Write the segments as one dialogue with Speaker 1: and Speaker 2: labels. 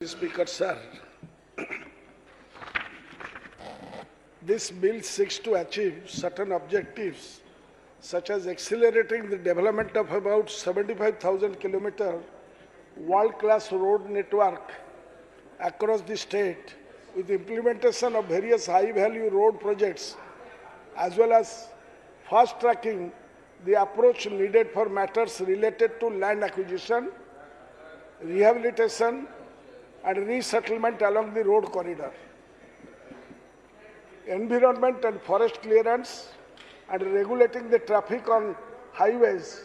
Speaker 1: Speaker, sir, this bill seeks to achieve certain objectives such as accelerating the development of about 75,000 kilometer world-class road network across the state with implementation of various high-value road projects as well as fast-tracking the approach needed for matters related to land acquisition, rehabilitation, and resettlement along the road corridor. Environment and forest clearance and regulating the traffic on highways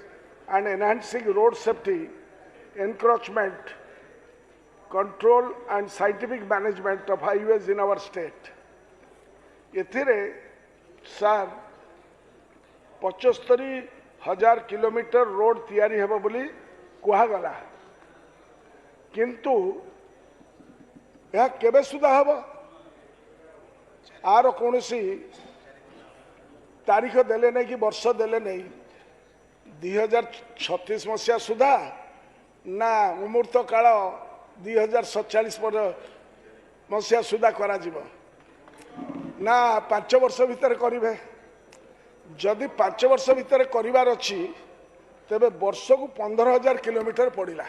Speaker 1: and enhancing road safety, encroachment, control and scientific management of highways in our state. एथिरे sir 75,000 kilometre road तैयारी हेबो बोली कुहागला किंतु यह केबे सुधा हम are कौन तारीख देले नहीं कि वर्ष देले नहीं 2036 मसीहा सुधा ना मुहूर्त काल 2047 मसीहा सुधा करा ना 5 वर्ष भितर करेंगे जदि 5 वर्ष भितर करार अच्छी तेरे वर्ष को 15,000 किलोमीटर पड़ा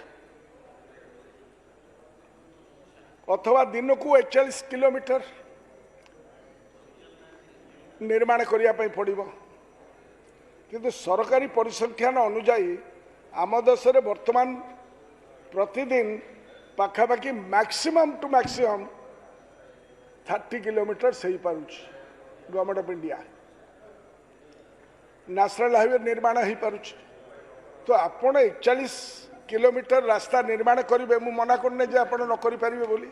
Speaker 1: अथवा दिन को 41 किलोमीटर निर्माण करने पड़ो किंतु सरकारी परिसंख्यान अनुजाई आम देश में वर्तमान प्रतिदिन पाखापाखि मैक्सिमम टू मैक्सिमम 30 किलोमीटर से ही पारुछ government of India national highway निर्माण हो पारुछ तो आपण 41 किलोमीटर रास्ता निर्माण करेंगे मु मना करने जे आप न करें बोली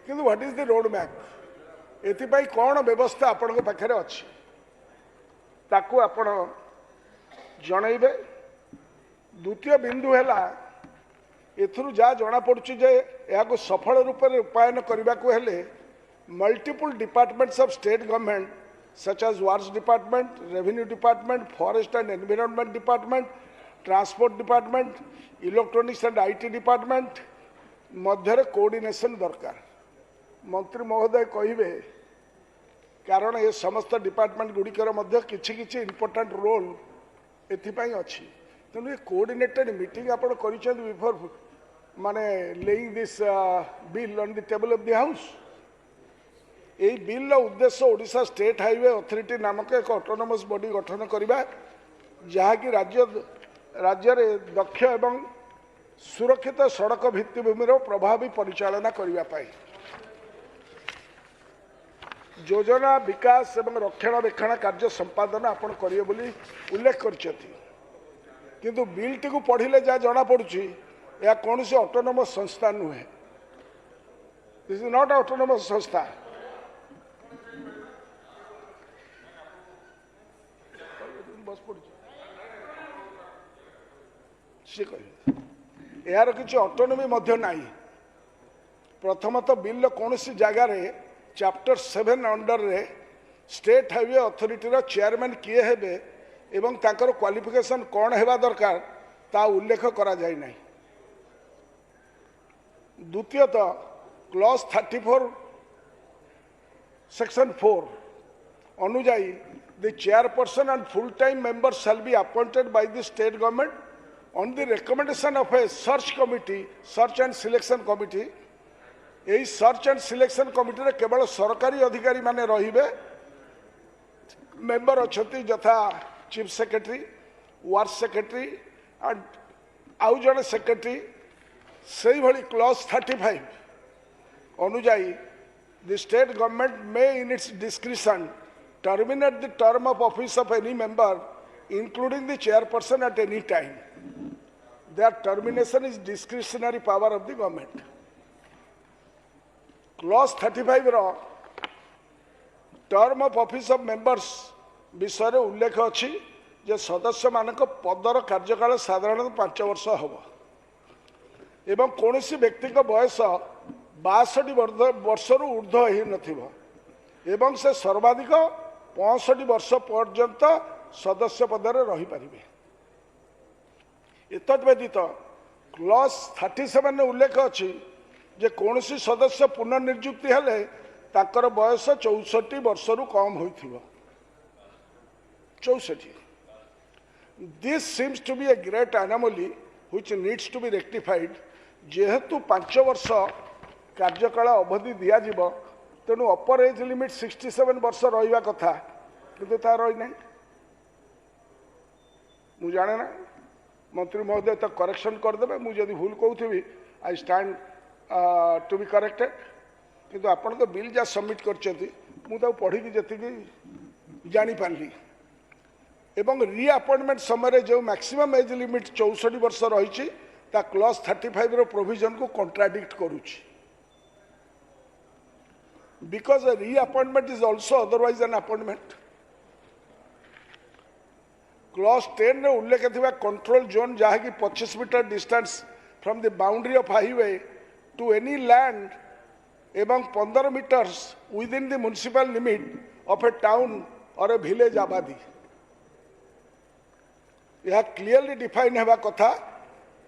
Speaker 1: किंतु what is the road map एथिपाई कौन व्यवस्था आपण पाखे अच्छी ताकू आपण जनइबे। द्वितीय बिंदु है एथुरु जा जना पड़ुछि जे या सफल रूप से रूपायन करने को हेले multiple departments of state government such as wars department, revenue department, forest and environment department, transport department, electronics and IT department मध्य कोऑर्डिनेशन दरकार। मंत्री महोदय कहिबे कारण ये समस्त डिपार्टमेंट गुड़िकर मध्य किछि किछि इंपोर्टेंट रोल एथिपाई अच्छी तेणु ये कोऑर्डिनेटेड मीटिंग आपण करिसेंट बिफोर माने laying this bill on the table of the house. यही बिल उद्देश्य ओडिशा स्टेट हाईवे अथॉरिटी नामक एक ऑटोनोमस बॉडी गठन करबा जहाँकि राज्य रे दक्ष एवं सुरक्षित सड़क भित्तिभूमि प्रभावी परिचालना करने योजना विकास एवं रक्षणाबेक्षण कार्य संपादन आपण करिए बोली उल्लेख करछथि किंतु बिल टी को पढ़िले जा जना पड़ुछि या कौन से ऑटोनोमस संस्था नुहे। दिस इज नॉट ऑटोनोमस संस्था। बस पड़ी यार किसी ऑटोनोमी मध्य नाही। प्रथमतः बिल कौन सी जगार चैप्टर 7 अंडर रे स्टेट हाईवे अथॉरिटी रो चेयरमैन किए हेबे एवं ताकर क्वालिफिकेशन कौन हेबा दरकार ता उल्लेख करा जाय नाही। द्वितीयतः क्लॉज 34 सेक्शन 4 अनुजाई the chairperson and full time members shall be appointed by the state government on the recommendation of a search committee, search and selection committee। यही सर्च एंड सिलेक्शन कमिटी रे केवल सरकारी अधिकारी माने रहिबे मेंबर अछती जथा chief secretary, ward secretary and आउ जने सेक्रेटरी सही भली क्लॉज 35 अनुजाई the state government may in its discretion terminate the term of office of any member including the chairperson at any time. Their termination is discretionary power of the government। Clause 35 रो term of office of members विषय उल्लेख अच्छी जे सदस्य मानक पदर कार्यकाल साधारण 5 वर्ष हम एवं कौन व्यक्ति बयस 62 वर्ष ऊर्ध्व ही नथिबो से सर्वाधिक 65 वर्ष पर्यंत सदस्य पदर रही पारिबे। एतद व्यतीत क्लॉज 37 ने उल्लेख अच्छी जे कौन सी सदस्य पुनर्निजुक्ति हेले ताकर बयस 64 वर्ष रु कम होइथिबो 64 this seems to be a great anomaly which needs to be rectified जेहेतु 5 वर्ष कार्यकाल अवधि दिया जीवो तेणु अपर एज लिमिट 67 वर्ष रहिबा कथा किंतु ता रही नहीं मु जाने ना मंत्री महोदय तो करेक्शन करदे मुझे भूल कहूथी I stand to be corrected किंतु आपण तो बिल जा सबमिट करछंती मु तो पढ़ी जी जानी पारली एवं रीअपॉइंटमेंट समय जो मैक्सिमम एज लिमिट 64 वर्ष रही क्लॉज 35 रो प्रोविजन को contradict करुच्ची because a reappointment is also otherwise an appointment. Clause 10 रे उल्लेख थिबा कंट्रोल जोन जहाँ की 25 meter distance from the boundary of highway to any land एवं 15 meters within the municipal limit of a town और a village आबादी यह clearly define हेबा कथा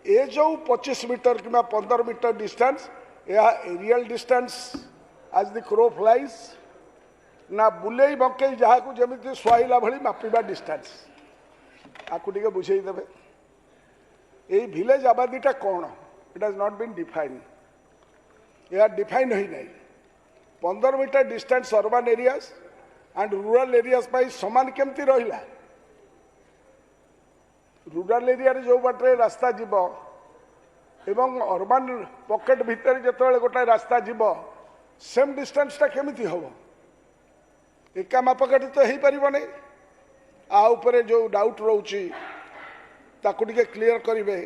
Speaker 1: ए जो 25 मीटर कि 15 मीटर डिस्टेंस यह एरियल डिस्टेंस आज द क्रो फ्लाइज ना बुले बंकई जहाँ को जमी सुहाइला भाई मापिबा डिस्टेंस आपको टे बुझेदेवे ये विलेज आबादीटा कौन it has not been define यह डिफाइन ही नहीं 15 metre distance urban areas and rural areas पाई समान केमती रहिला रूरल एरिया रे जो बाटे रास्ता जीव एवं अर्बन पॉकेट भितर जिते गोटे रास्ता जीव सेम डिस्टेंसटा केमिति हम एका मापकाठी तो हो पार नहीं आ उपरे जो डाउट रोची ताकू टिके क्लियर करेंगे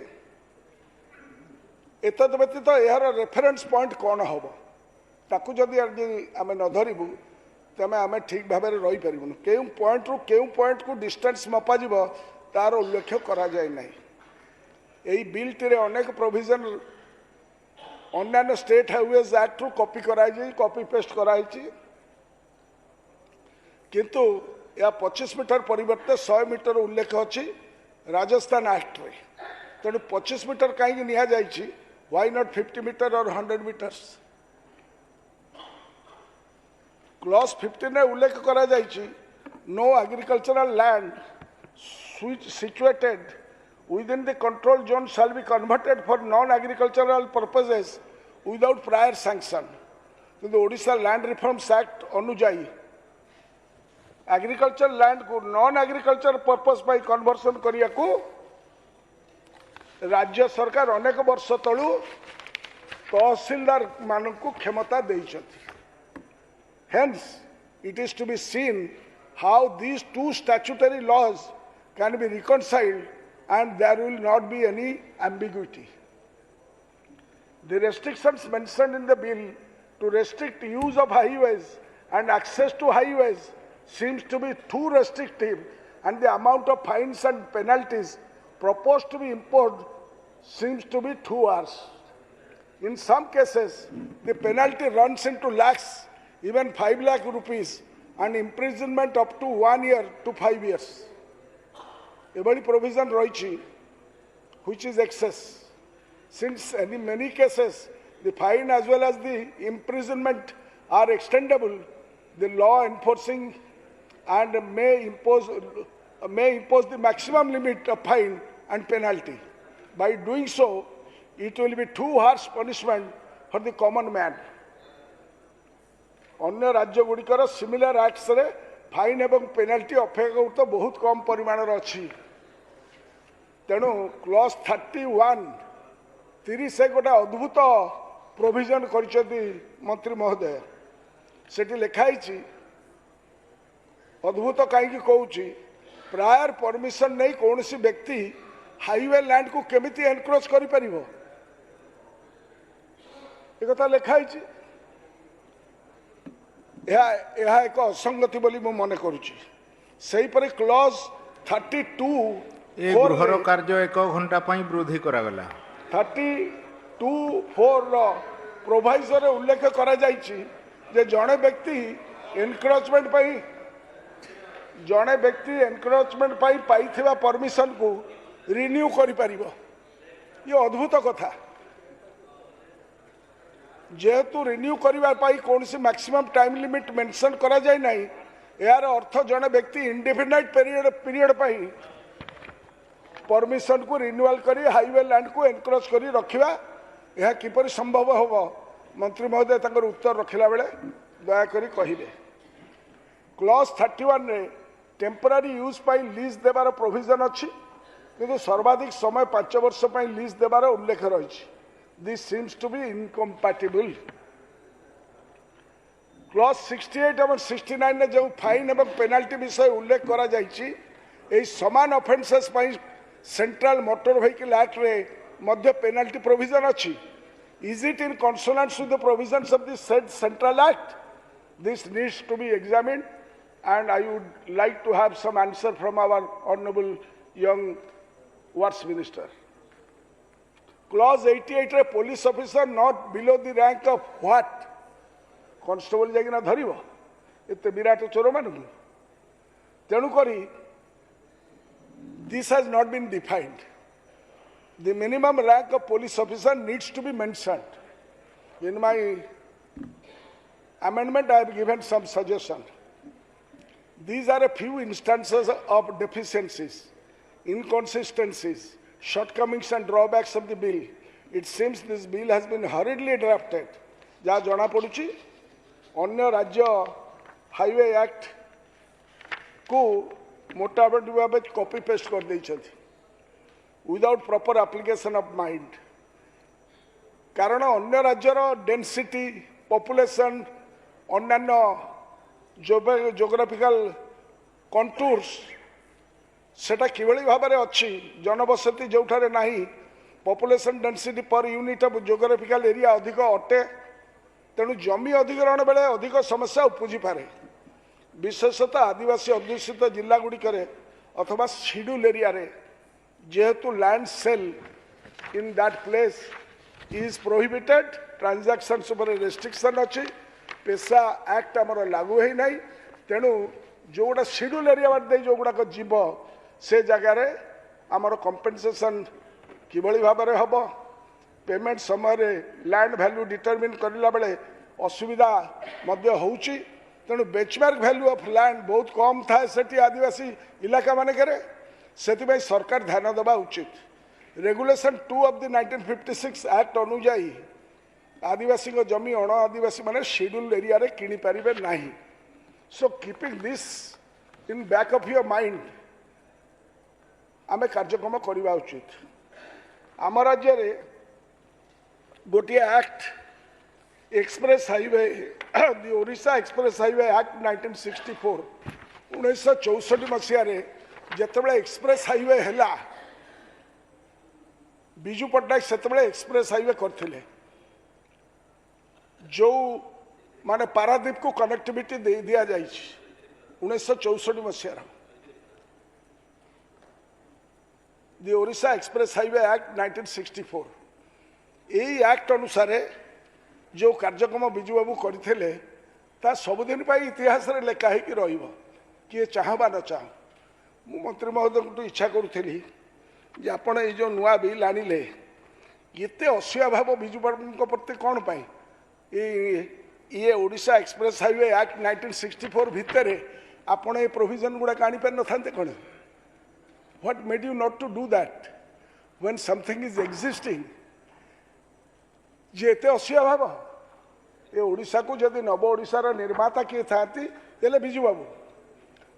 Speaker 1: एतद व्यतीत यार रेफरेन्स पॉइंट कौन हम ताकू जदि आम न धरबू तेज आम ठीक भाव रही पारूँ क्यों पॉइंट रु क्यों पॉइंट को डिस्टेंस मपा तार उल्लेख करा जाए ना यही बिल टी अनेक प्रोविजन अन्य स्टेट हाईवेज एक्ट रु कॉपी कराई कॉपी पेस्ट कराई किंतु या 25 मीटर परिवर्ते 100 मीटर उल्लेख अच्छी राजस्थान एक्ट रे तेणु 25 मीटर कहीं निया जाइछि व्हाई नॉट 50 मीटर और 100 मीटर्स क्लॉज 15 ने उल्लेख करा जाइछि no agricultural land situated within the control zone shall be converted for non-agricultural purposes without prior sanction. किंतु ओडिशा लैंड रिफॉर्म्स एक्ट अनुजाई एग्रीकल्चर लैंड को नॉन एग्रीकल्चर पर्पस पाई कन्वर्सन करिया को राज्य सरकार अनेक वर्ष तलू तहसीलदार मानक क्षमता देइछथि hence it is to be seen how these two statutory laws can be reconciled and there will not be any ambiguity. The restrictions mentioned in the bill to restrict use of highways and access to highways seems to be too restrictive and the amount of fines and penalties proposed to be imposed seems to be too harsh. In some cases, the penalty runs into lakhs, even 5 lakh rupees and imprisonment up to 1 year to 5 years. Every provision रही which is excess since in many cases the fine as well as the imprisonment are extendable the law enforcing and may impose the maximum limit of fine and penalty by doing so it will be too harsh punishment for the common man अन्य राज्य गुड़िकर similar acts रे fine एवं penalty अपेक्षाकृत बहुत कम परिमाण अच्छी तेणु clause 31 30 गोटे अद्भुत प्रोविजन कर मंत्री महोदय सेठी लिखाई अद्भुत कहीं कहूँ प्रायर परमिशन नहीं कौन सी व्यक्ति हाईवे लैंड को केमिति एनक्रोच कर कथा लिखाई एक असंगति बोली मु मन करुच्ची सेहीपरि क्लॉज 32
Speaker 2: गृहर कार्य 1 घंटा वृद्धि करागला
Speaker 1: 32(4) प्रोवाइजर उल्लेख करा जाइछि जे जड़े व्यक्ति एनक्रोचमेंट पाई परमिशन को रिन्यू करि परिबो ये अद्भुत कथा जेहेतु रिन्यू करने कौन सी मैक्सिमम टाइम लिमिट मेंशन करा जाए नहीं यार अर्थ जड़े व्यक्ति इंडिफिनाइट पीरियड परमिशन को रिन्यूअल करी हाईवे लैंड को एनक्रोच करी रखिबा यह किपर संभव होबो मंत्री महोदय तंकर उत्तर रखिला बेले दया करी कहिबे। क्लॉज 31 रे टेम्पररी यूज पाई लीज देबार प्रोविजन अछि किंतु सर्वाधिक समय 5 वर्ष पाई लीज देबार उल्लेख रही। This seems to be incompatible. Clause 68 और 69 ने जो फाइन एवं पेनाल्टी विषय उल्लेख करा जायछि एई समान ऑफेंसेस पाई सेंट्रल मोटर व्हीकल एक्ट रे मध्य पेनाल्टी प्रोविजन अछि। Is it in consonance with the provisions of the said central act? This needs to be examined and I would like to have some answer from our honorable young works minister. Clause 88 रे police officer not below the rank of what? Constable जागिना धरिबो एते विराट चोर मानू तेणु करी this has not been defined. The minimum rank of police officer needs to be mentioned. In my amendment I have given some suggestion. These are a few instances of deficiencies, inconsistencies, shortcomings and drawbacks of the bill. It seems this bill has been hurriedly drafted. जहाँ जना पड़ुची अन्य राज्य highway act को मोटामोटी भाव copy paste कर देइछथि without proper application of mind. कारण अन्य राज्यर डेंसिटी पॉपुलेशन अन्यान्य जोग्राफिकल कंटूर्स सेटा किभली भाव में अच्छी जनबसती जो नहीं population density per unit of geographical area अधिक अटे तेणु जमी अधिग्रहण बेले अधिक समस्या उपजी पारे विशेषतः आदिवासी अध्युषित जिला गुड़िक अथवा शेड्यूल एरिया रे जेहेतु land sale in that place is prohibited transactions पर रेस्ट्रिक्शन अच्छी पेशा एक्ट आमर लागू है नहीं तेणु जो गुड़ा शेड्यूल एरिया बाटे जो गुड़ाक जीव से जगार आमर कंपेनसेशन किभली भाव में हम पेमेंट समय लैंड वैल्यू डिटरमिन करला बेले असुविधा मध्य होउची तेणु बेंचमार्क वैल्यू ऑफ लैंड बहुत कम था सेठी आदिवासी इलाका मानकरे सेति सरकार ध्यान देवा उचित। रेगुलेशन 2 ऑफ द 1956 एक्ट अनुजाई आदिवासी जमी अण आदिवासी माने शेड्यूल एरिया रे किनी पारिबे नाही। So keeping this in back of your mind आमे कार्यक्रम करवा उचित। आम राज्य रे गोटे एक्ट एक्सप्रेस हाईवे दि ओडिशा एक्सप्रेस हाईवे एक्ट 1964 1964 मसीह जितेबाला एक्सप्रेस हाईवे हैला बिजू पट्टनायक सेतेबाला एक्सप्रेस हाईवे करथिले जो माने पारादीप को कनेक्टिविटी दे दिया जाए 1964 मसीहार दि ओडिशा एक्सप्रेस हाईवे एक्ट 1964 यही एक्ट अनुसार जो कार्यक्रम बिजू बाबू करते सबुदिन इतिहास रे लेखा होकर रही किए चाहबा न चाह मु मंत्री महोदय को इच्छा करूली जे आपण ये जो नुआ बिल आनिले ये असूया भाव बिजू बाबू प्रति कौन पाई ये ओडिशा एक्सप्रेस हाईवे एक्ट 1964 भितर आपण ये प्रोविजन गुड़ाक आनी पारि न था कौन? What made you not to do that when something is existing? जे एते असूया भाव ये ओडिशा को जदि नव ओडिशार निर्माता किए था बिजू बाबू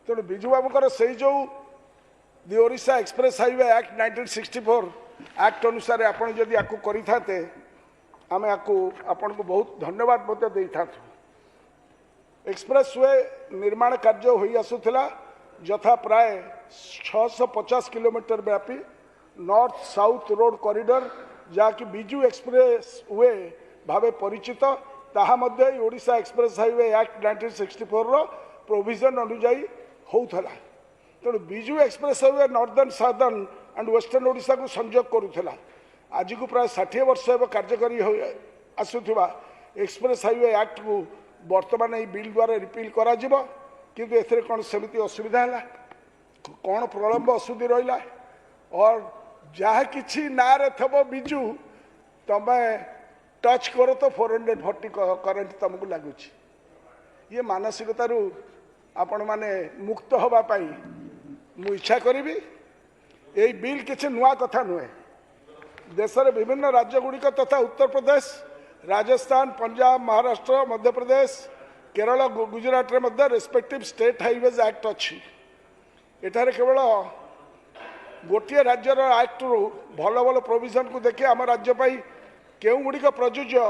Speaker 1: तेणु बिजू बाबूर से जो the Odisha express highway act 1964 act अनुसार आपड़ जदि आपको करते आमे आपन को बहुत धन्यवाद मत दे था। एक्सप्रेस वे निर्माण कार्य हो आसूला यथा प्राय 650 किलोमीटर व्यापी नॉर्थ साउथ रोड कॉरिडोर जहाँकि बिजू एक्सप्रेस वे भावे परिचित ताहा मध्य ओडिशा एक्सप्रेस हाईवे एक्ट 1964 रो प्रोविजन अनुजाई होउथला। तेणु Biju express highway northern southern and western Odisha को संजोग करुला। आज को प्राय 60 वर्ष एवं कार्यकारी आसुवा एक्सप्रेस हाईवे एक्ट को बर्तमान ये बिल द्वारा रिपील करा जिवो किंतु एथरे कौन सेमिति असुविधा है कौन प्रलम्ब असुधि रहा और जहाँ कि ना रे थबो बिजू तमे टच करो तो 440 करेन्ट तुमको लगुच ये मानसिकतार आपण माने मुक्त हवा पाई मु इच्छा करी यही बिल किसी नुआ कथा नुहे देशर विभिन्न राज्य गुड़िक तथा उत्तर प्रदेश राजस्थान पंजाब महाराष्ट्र मध्य प्रदेश केरल गुजरात रे मध्य रेस्पेक्टिव स्टेट हाईवेज एक्ट अच्छी एठारे केवल गोटे राज्यर एक्ट रु भल भल प्रोविजन को देखिए आम राज्य केउ गुड़िक प्रযোज्य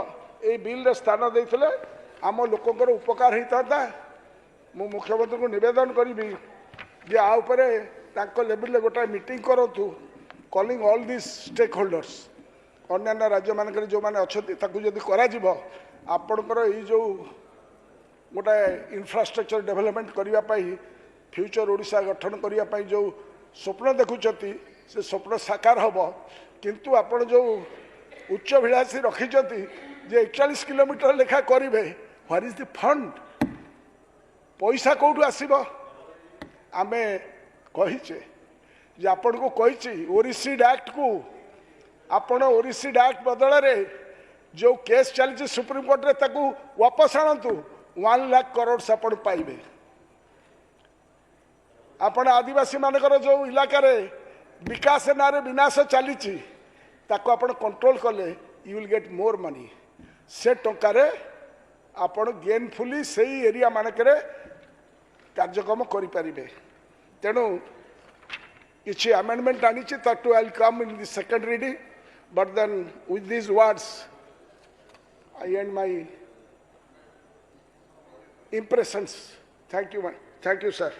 Speaker 1: ये बिल स्थान देते आम लोकंर उपकार होता मु मुख्यमंत्री को निवेदन करी जे आ उपरे तांको लेवल गोटे मीटिंग करूँ calling all this stakeholders अन्य राज्य मानक जो मैंने अच्छा जदि आपणकर ये जो गोटे इंफ्रास्ट्रक्चर डेवलपमेंट करने फ्यूचर ओडिशा गठन करने जो स्वप्न देखुंट से स्वप्न साकार हम किंतु आपण जो उच्चभिलाषी रखिंट जे 41 किलोमीटर लेखा करेंगे व्हाट इज द फंड पैसा कौटू आसब आमे कहीचे जे आपण को कही ओरिसिड एक्ट को आपण ओरिसिड एक्ट बदल रे जो केस चली सुप्रीम कोर्ट रे ताकू वापस आणतु 1 लाख करोड़ आपण पाइबे आपण आदिवासी मानकर जो इलाका रे विकास नारे विनाश चली ताको आपण कंट्रोल कले you will get more money से टंकार आपण गेनफुली से एरिया मानक कार्यक्रम करें तेणु किसी अमेंडमेंट आनी to I come in the second reading but then with these words I end my impressions. Thank you sir.